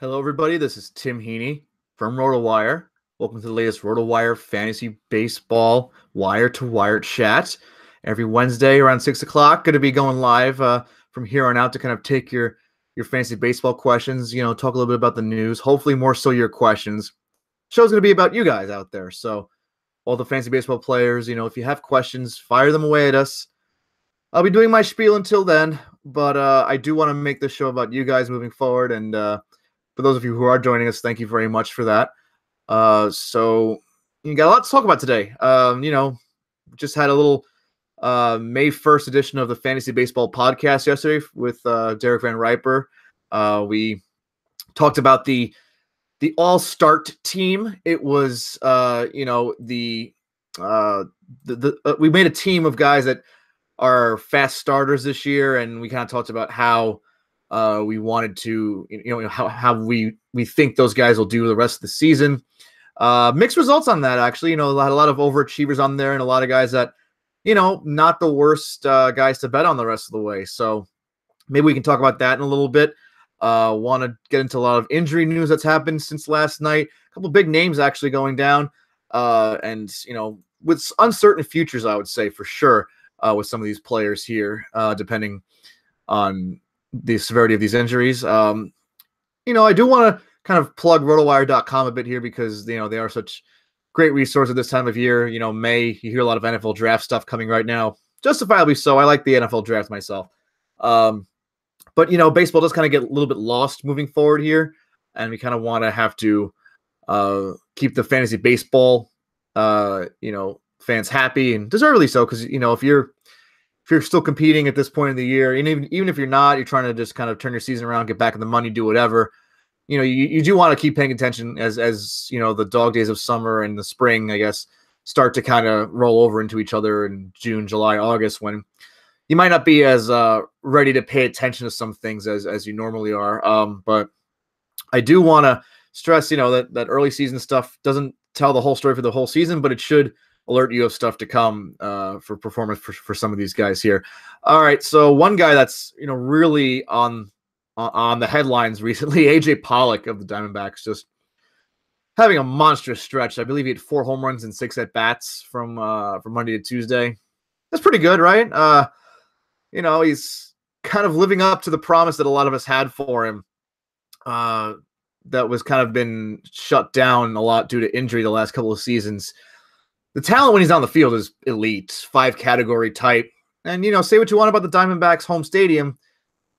Hello, everybody. This is Tim Heaney from RotoWire. Welcome to the latest RotoWire Fantasy Baseball wire-to-wire chat. Every Wednesday around 6 o'clock, going to be going live from here on out to kind of take your fantasy baseball questions, talk a little bit about the news, hopefully more so your questions. Show's going to be about you guys out there. So all the fantasy baseball players, if you have questions, fire them away at us. I'll be doing my spiel until then, but I do want to make this show about you guys moving forward, and for those of you who are joining us, thank you very much for that. So you got a lot to talk about today. Just had a little May 1st edition of the Fantasy Baseball podcast yesterday with Derek Van Riper. We talked about the all-start team. It was, we made a team of guys that are fast starters this year, and we kind of talked about how we wanted to, how we think those guys will do the rest of the season. Mixed results on that, actually. Had a lot of overachievers on there and a lot of guys that, not the worst guys to bet on the rest of the way. So maybe we can talk about that in a little bit. Want to get into a lot of injury news that's happened since last night. A couple big names actually going down. And, with uncertain futures, I would say for sure, with some of these players here, depending on the severity of these injuries. I do want to kind of plug rotowire.com a bit here because, they are such great resource at this time of year. May, you hear a lot of NFL draft stuff coming right now. Justifiably so. I like the NFL draft myself. But, baseball does kind of get a little bit lost moving forward here. And we kind of want to have to keep the fantasy baseball, fans happy, and deservedly so. Because, if you're still competing at this point in the year, and even if you're not, you're trying to just kind of turn your season around, get back in the money, do whatever, you do want to keep paying attention as the dog days of summer and the spring, I guess, start to kind of roll over into each other in June, July, August, when you might not be as ready to pay attention to some things as you normally are. But I do want to stress, that early season stuff doesn't tell the whole story for the whole season, but it should alert you of stuff to come for performance for some of these guys here. All right, so one guy that's really on the headlines recently, AJ Pollock of the Diamondbacks, just having a monstrous stretch. I believe he had 4 home runs and 6 at bats from Monday to Tuesday. That's pretty good, right? He's kind of living up to the promise that a lot of us had for him. That was kind of been shut down a lot due to injury the last couple of seasons. The talent when he's on the field is elite, 5 category type. And, say what you want about the Diamondbacks home stadium.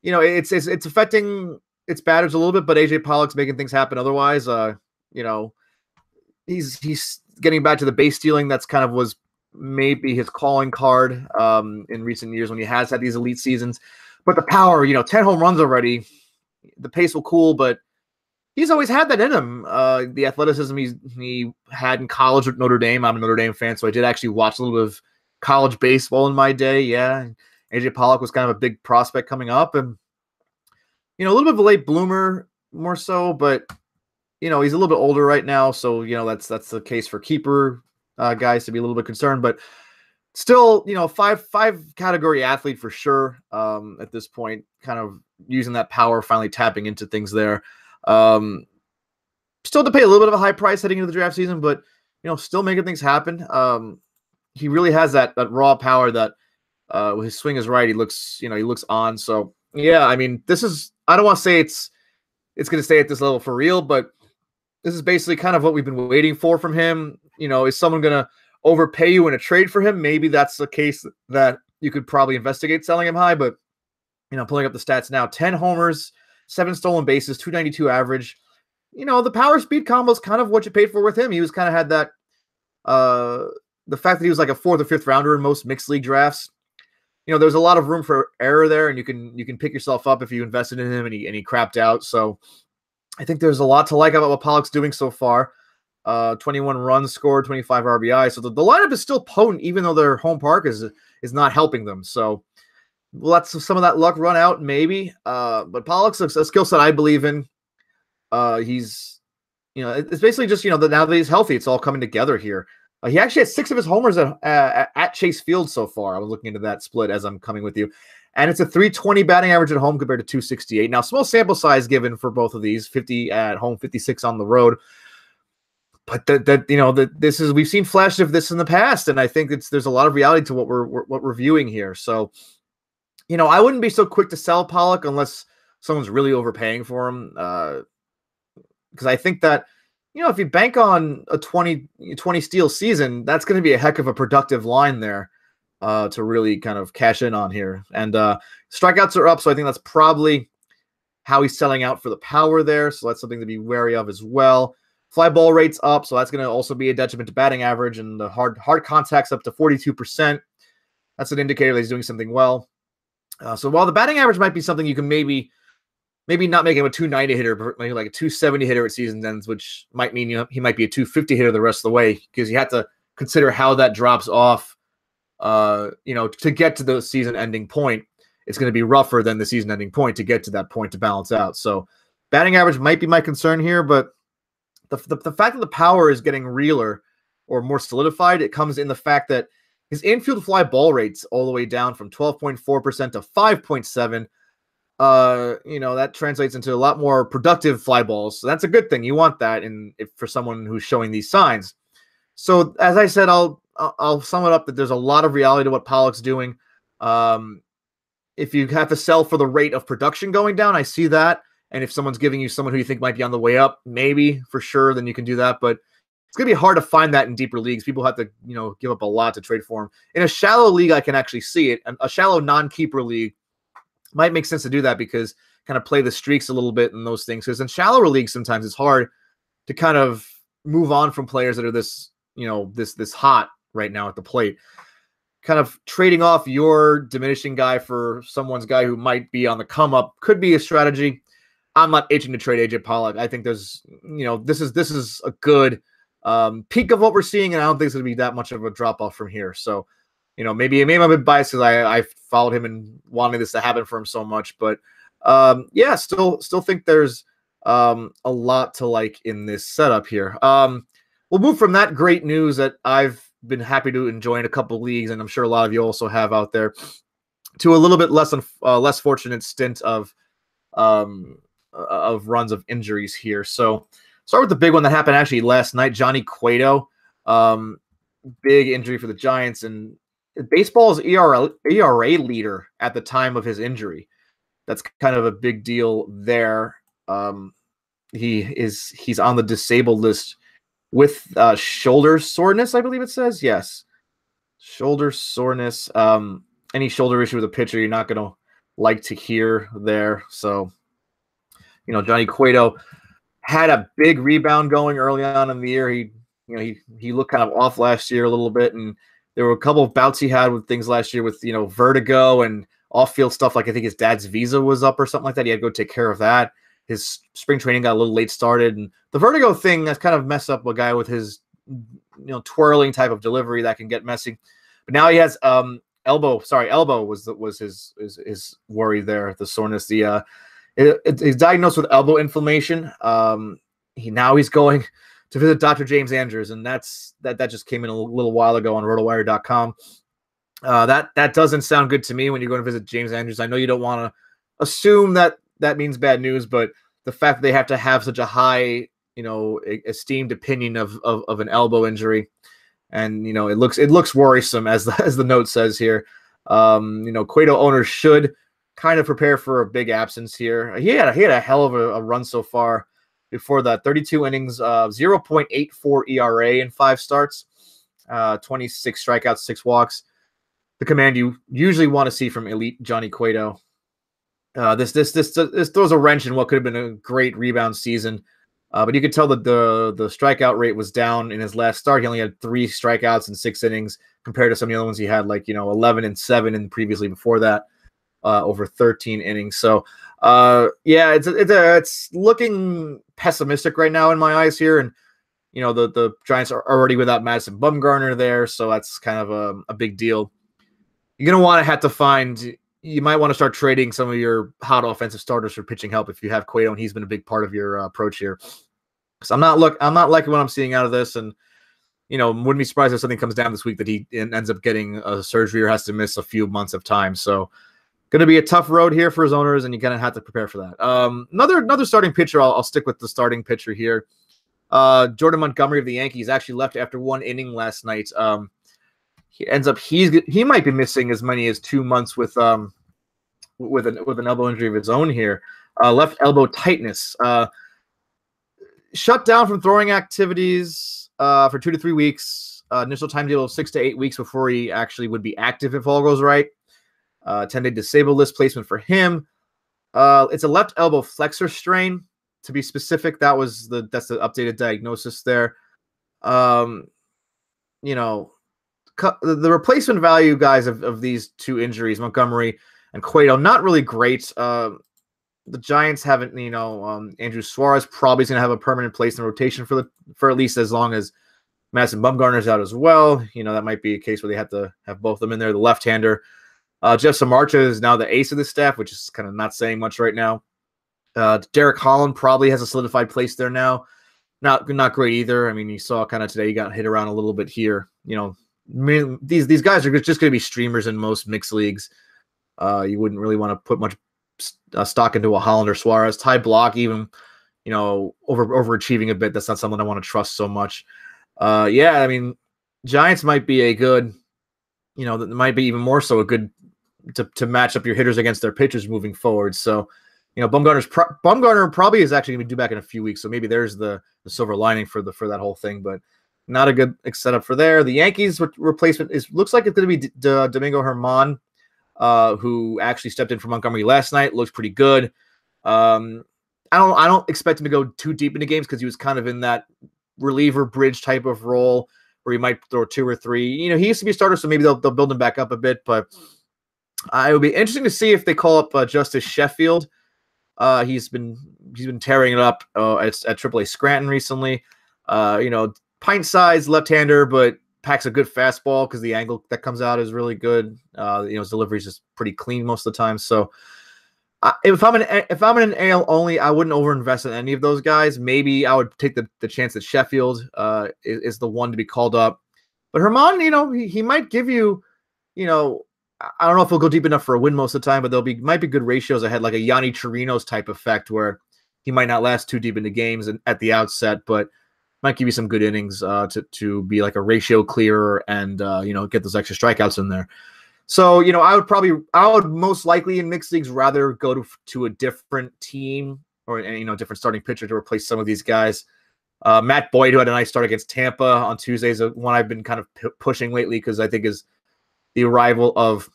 It's affecting its batters a little bit, but AJ Pollock's making things happen otherwise. He's getting back to the base stealing. That's kind of was maybe his calling card in recent years when he has had these elite seasons. But the power, 10 home runs already. The pace will cool, but he's always had that in him. The athleticism he had in college with Notre Dame. I'm a Notre Dame fan, so I did actually watch a little bit of college baseball in my day. Yeah, AJ Pollock was kind of a big prospect coming up, and a little bit of a late bloomer more so. But he's a little bit older right now, so that's the case for keeper guys to be a little bit concerned. But still, five category athlete for sure. At this point, kind of using that power, finally tapping into things there. Still to pay a little bit of a high price heading into the draft season, but still making things happen. He really has that raw power that when his swing is right, he looks on. So yeah, I mean, I don't want to say it's going to stay at this level for real, but this is basically kind of what we've been waiting for from him. Is someone going to overpay you in a trade for him? Maybe that's the case that you could probably investigate selling him high, but pulling up the stats now, 10 homers, 7 stolen bases, 292 average. The power speed combo is kind of what you paid for with him. He was kind of had that, the fact that he was like a 4th or 5th rounder in most mixed league drafts. There's a lot of room for error there, and you can pick yourself up if you invested in him and he crapped out. So I think there's a lot to like about what Pollock's doing so far. 21 runs scored, 25 RBI. So the lineup is still potent, even though their home park is not helping them. So we'll let some of that luck run out, maybe. But Pollock's a skill set I believe in. He's, it's basically just, now that he's healthy, it's all coming together here. He actually had 6 of his homers at Chase Field so far. I was looking into that split as I'm coming with you. And it's a 320 batting average at home compared to 268. Now, small sample size given for both of these, 50 at home, 56 on the road. But this is, we've seen flashes of this in the past, and I think there's a lot of reality to what we're viewing here. So, I wouldn't be so quick to sell Pollock unless someone's really overpaying for him. Because I think that, if you bank on a 20 steal season, that's going to be a heck of a productive line there. To really kind of cash in on here. And strikeouts are up, so I think that's probably how he's selling out for the power there. So that's something to be wary of as well. Fly ball rate's up, so that's going to also be a detriment to batting average, and the hard contact's up to 42%. That's an indicator that he's doing something well. So while the batting average might be something you can maybe not make him a 290 hitter, but maybe like a 270 hitter at season ends, which might mean he might be a 250 hitter the rest of the way, because you have to consider how that drops off. To get to the season ending point, it's going to be rougher than the season ending point to get to that point to balance out. So batting average might be my concern here, but the fact that the power is getting realer or more solidified, it comes in the fact that his infield fly ball rates all the way down from 12.4% to 5.7. That translates into a lot more productive fly balls. So that's a good thing. You want that for someone who's showing these signs. So as I said, I'll sum it up that there's a lot of reality to what Pollock's doing. If you have to sell for the rate of production going down, I see that. And if someone's giving you someone who you think might be on the way up, maybe for sure, then you can do that. But it's going to be hard to find that in deeper leagues. People have to, give up a lot to trade for him. In a shallow league, I can actually see it. A shallow non-keeper league might make sense to do that, because kind of play the streaks a little bit and those things. Because in shallower leagues, sometimes it's hard to kind of move on from players that are this hot right now at the plate. Kind of trading off your diminishing guy for someone's guy who might be on the come up could be a strategy. I'm not itching to trade AJ Pollock. I think there's, this is a good peak of what we're seeing, and I don't think it's going to be that much of a drop off from here. So, maybe I'm a bit biased because I followed him and wanted this to happen for him so much, but still think there's a lot to like in this setup here. We'll move from that great news that I've been happy to enjoy in a couple leagues, and I'm sure a lot of you also have out there, to a little bit less fortunate stint of runs of injuries here. So start with the big one that happened actually last night. Johnny Cueto, big injury for the Giants, and baseball's ERA leader at the time of his injury. That's kind of a big deal there. He's on the disabled list with shoulder soreness, I believe it says. Yes, shoulder soreness. Any shoulder issue with a pitcher, you're not going to like to hear there. So, Johnny Cueto had a big rebound going early on in the year. He looked kind of off last year a little bit, and there were a couple of bouts he had with things last year with, vertigo and off-field stuff. Like I think his dad's visa was up or something like that. He had to go take care of that. His spring training got a little late started, and the vertigo thing that's kind of messed up a guy with his, twirling type of delivery that can get messy. But now he has elbow was his worry there, the soreness. He's diagnosed with elbow inflammation. He's going to visit Dr. James Andrews, and that just came in a little while ago on RotoWire.com. That doesn't sound good to me when you're going to visit James Andrews. I know you don't want to assume that means bad news, but the fact that they have to have such a high, esteemed opinion of an elbow injury, and it looks worrisome as the note says here. Cueto owners should kind of prepare for a big absence here. He had a hell of a run so far. Before that, 32 innings, 0.84 ERA in 5 starts, 26 strikeouts, 6 walks. The command you usually want to see from elite Johnny Cueto. This throws a wrench in what could have been a great rebound season. But you could tell that the strikeout rate was down in his last start. He only had 3 strikeouts in 6 innings compared to some of the other ones he had, 11 and 7 and previously before that, over 13 innings. So it's looking pessimistic right now in my eyes here. And the Giants are already without Madison Bumgarner there, so that's kind of a big deal. You're gonna want to have to find. You might want to start trading some of your hot offensive starters for pitching help if you have Cueto, and he's been a big part of your approach here. So I'm not liking what I'm seeing out of this, and wouldn't be surprised if something comes down this week that he ends up getting a surgery or has to miss a few months of time. So going to be a tough road here for his owners, and you're going to have to prepare for that. Another starting pitcher. I'll stick with the starting pitcher here. Jordan Montgomery of the Yankees actually left after 1 inning last night. He might be missing as many as 2 months with an elbow injury of his own here. Left elbow tightness. Shut down from throwing activities for 2 to 3 weeks. Initial timetable of 6 to 8 weeks before he actually would be active if all goes right. 10-day disabled list placement for him. It's a left elbow flexor strain, to be specific. That's the updated diagnosis there. The replacement value, guys, of these 2 injuries, Montgomery and Cueto, not really great. The Giants haven't, Andrew Suarez probably is going to have a permanent place in the rotation for at least as long as Madison Bumgarner's out as well. That might be a case where they have to have both of them in there. The left-hander, Jeff Samardzija is now the ace of the staff, which is kind of not saying much right now. Derek Holland probably has a solidified place there now. Not great either. I mean, you saw kind of today he got hit around a little bit here. These guys are just going to be streamers in most mixed leagues. You wouldn't really want to put much stock into a Holland or Suarez. Ty Block, even, overachieving a bit. That's not something I want to trust so much. I mean, Giants might be a good, that might be even more so a good to match up your hitters against their pitchers moving forward. So, Bumgarner probably is actually going to be due back in a few weeks. So maybe there's the silver lining for that whole thing, but not a good setup for there. The Yankees replacement looks like it's going to be Domingo Germán, who actually stepped in for Montgomery last night. Looks pretty good. I don't expect him to go too deep into games because he was kind of in that reliever bridge type of role where he might throw 2 or 3. He used to be a starter, so maybe they'll build him back up a bit. But it would be interesting to see if they call up Justice Sheffield. He's been tearing it up at AAA Scranton recently. Pint-sized left-hander, but packs a good fastball because the angle that comes out is really good. His delivery is just pretty clean most of the time. So if I'm in an AL only, I wouldn't overinvest in any of those guys. Maybe I would take the chance that Sheffield is the one to be called up. But Germán, he might give you, I don't know if he'll go deep enough for a win most of the time, but might be good ratios ahead, like a Yanni Chirinos type effect where he might not last too deep into games at the outset, but might give you some good innings to be like a ratio clearer and get those extra strikeouts in there. So I would most likely in mixed leagues rather go to a different team or different starting pitcher to replace some of these guys. Matt Boyd, who had a nice start against Tampa on Tuesday, is one I've been kind of pushing lately because I think is the arrival of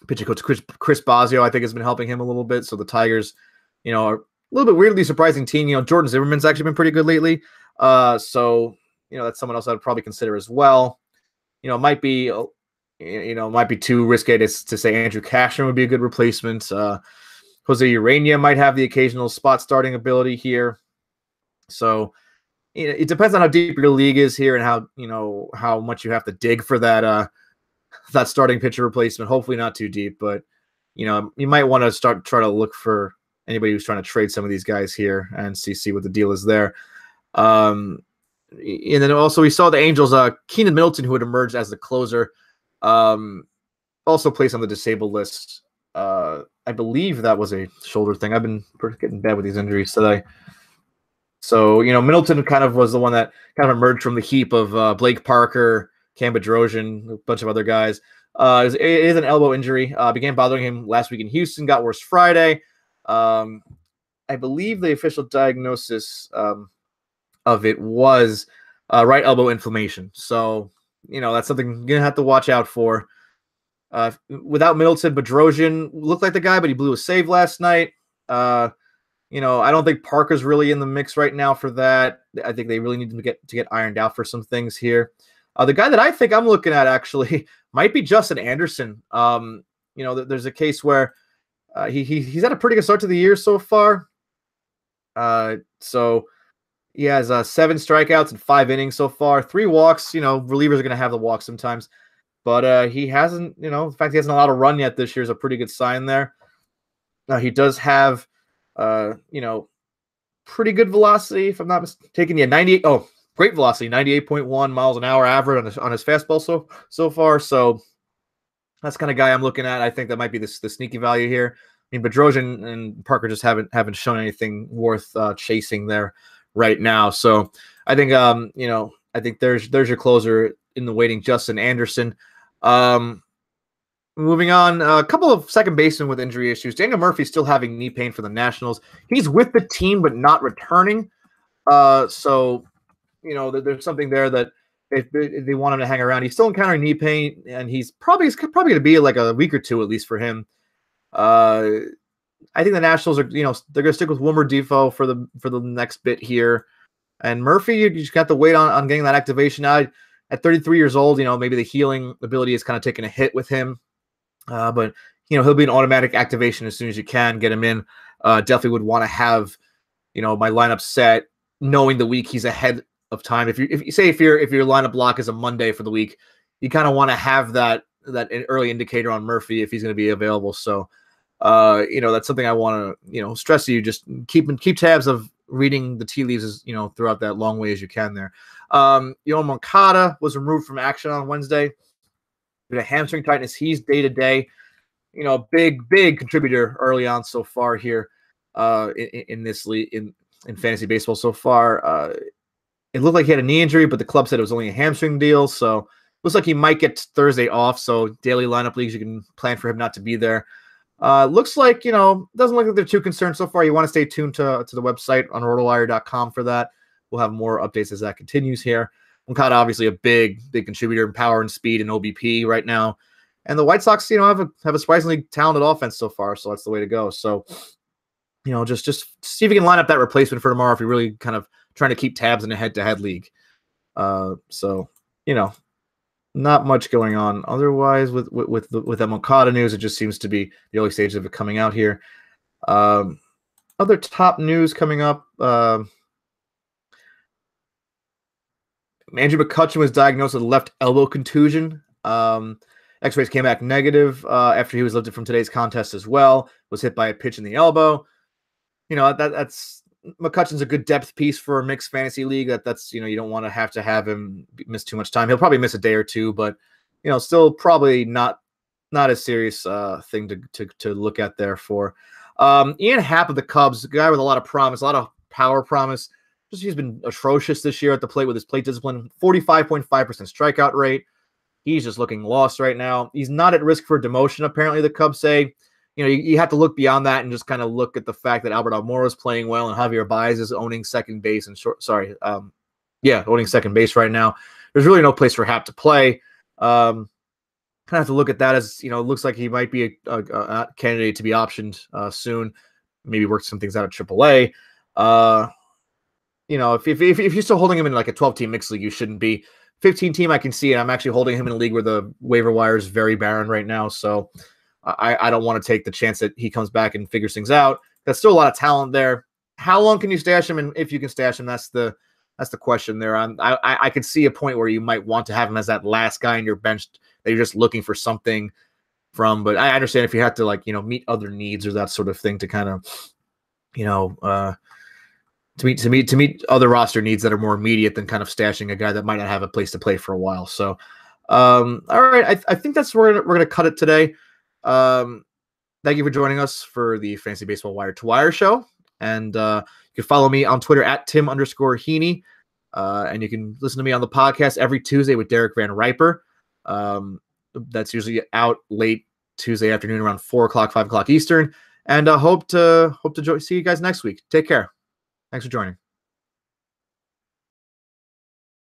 pitching coach Chris Bosio, I think, has been helping him a little bit. So the Tigers, are a little bit weirdly surprising team. Jordan Zimmerman's actually been pretty good lately. So that's someone else I'd probably consider as well. Might be too risque to say Andrew Cashman would be a good replacement. Jose Urania might have the occasional spot starting ability here. So it depends on how deep your league is here and how much you have to dig for that starting pitcher replacement. Hopefully not too deep, but you might want to try to look for anybody who's trying to trade some of these guys here and see what the deal is there. And then also we saw the Angels, Keenan Middleton, who had emerged as the closer, also placed on the disabled list. I believe that was a shoulder thing. I've been getting bad with these injuries today. So, Middleton kind of was the one that kind of emerged from the heap of Blake Parker, Cam Bedrosian, a bunch of other guys. It is an elbow injury. Began bothering him last week in Houston, got worse Friday. I believe the official diagnosis of it was right elbow inflammation. So, that's something you're going to have to watch out for. Without Middleton, Bedrosian looked like the guy, but he blew a save last night. I don't think Parker's really in the mix right now for that. I think they really need to get ironed out for some things here. The guy that I think I'm looking at actually might be Justin Anderson. There's a case where he's had a pretty good start to the year so far. So he has 7 strikeouts and 5 innings so far, 3 walks. Relievers are going to have the walks sometimes, but he hasn't. The fact he hasn't allowed a run yet this year is a pretty good sign there. He does have, pretty good velocity, if I'm not mistaken. Yeah, 98. Oh, great velocity, 98.1 miles an hour average on his fastball so far. So, That's the kind of guy I'm looking at. I think that might be the sneaky value here. I mean, Bedrosian and Parker just haven't shown anything worth chasing there right now. So I think I think there's your closer in the waiting, Justin Anderson. Moving on, a couple of second basemen with injury issues. Daniel Murphy's still having knee pain for the Nationals. He's with the team but not returning. So there's something there that if they want him to hang around, he's still encountering knee pain, and he's probably going to be like a week or two at least for him. I think the Nationals are they're going to stick with Wilmer Difo for the next bit here, and Murphy you just got to wait on getting that activation. Now at 33 years old, maybe the healing ability is kind of taking a hit with him, but he'll be an automatic activation as soon as you can get him in. Definitely would want to have my lineup set knowing the week he's ahead of time. If your lineup block is a Monday for the week, you kind of want to have that early indicator on Murphy if he's going to be available. So that's something I want to stress to you. Just keep tabs of reading the tea leaves as throughout that long way as you can there. Yoan Moncada was removed from action on Wednesday due to hamstring tightness. He's day to day, big contributor early on so far here in this league in fantasy baseball so far. It looked like he had a knee injury, but the club said it was only a hamstring deal. So looks like he might get Thursday off. So daily lineup leagues, you can plan for him not to be there. Looks like, doesn't look like they're too concerned so far. You want to stay tuned to the website on rotowire.com for that. We'll have more updates as that continues here. Moncada, obviously a big contributor in power and speed and OBP right now. And the White Sox, have a surprisingly talented offense so far. So that's the way to go. So, just see if you can line up that replacement for tomorrow if you're really kind of trying to keep tabs in a head-to-head league. Not much going on otherwise with that Moncada news. It just seems to be the early stages of it coming out here. Other top news coming up. Andrew McCutchen was diagnosed with left elbow contusion. X-rays came back negative after he was lifted from today's contest as well. Was hit by a pitch in the elbow. That's McCutchen's a good depth piece for a mixed fantasy league. That's you don't want to have him miss too much time. He'll probably miss a day or two, but still probably not a serious thing to look at there for. Ian Happ of the Cubs, a guy with a lot of promise, a lot of power promise. Just he's been atrocious this year at the plate with his plate discipline. 45.5% strikeout rate. He's just looking lost right now. He's not at risk for demotion, apparently, the Cubs say. You have to look beyond that and just kind of look at the fact that Albert Almora is playing well and Javier Baez is owning second base owning second base right now. There's really no place for Happ to play. Kind of have to look at that as, it looks like he might be a candidate to be optioned soon. Maybe work some things out at AAA. If you're still holding him in like a 12-team mixed league, you shouldn't be. 15-team, I can see it. I'm actually holding him in a league where the waiver wire is very barren right now, so I don't want to take the chance that he comes back and figures things out. There's still a lot of talent there. How long can you stash him? And if you can stash him, that's the question there. I could see a point where you might want to have him as that last guy in your bench that you're just looking for something from. But I understand if you have to meet other needs or that sort of thing to kind of, to meet other roster needs that are more immediate than kind of stashing a guy that might not have a place to play for a while. So, all right, I think that's where we're gonna cut it today. Thank you for joining us for the Fantasy Baseball Wire to Wire show. And you can follow me on Twitter at Tim_Heaney. And you can listen to me on the podcast every Tuesday with Derek Van Riper. That's usually out late Tuesday afternoon around 4 o'clock, 5 o'clock Eastern. And hope to see you guys next week. Take care. Thanks for joining.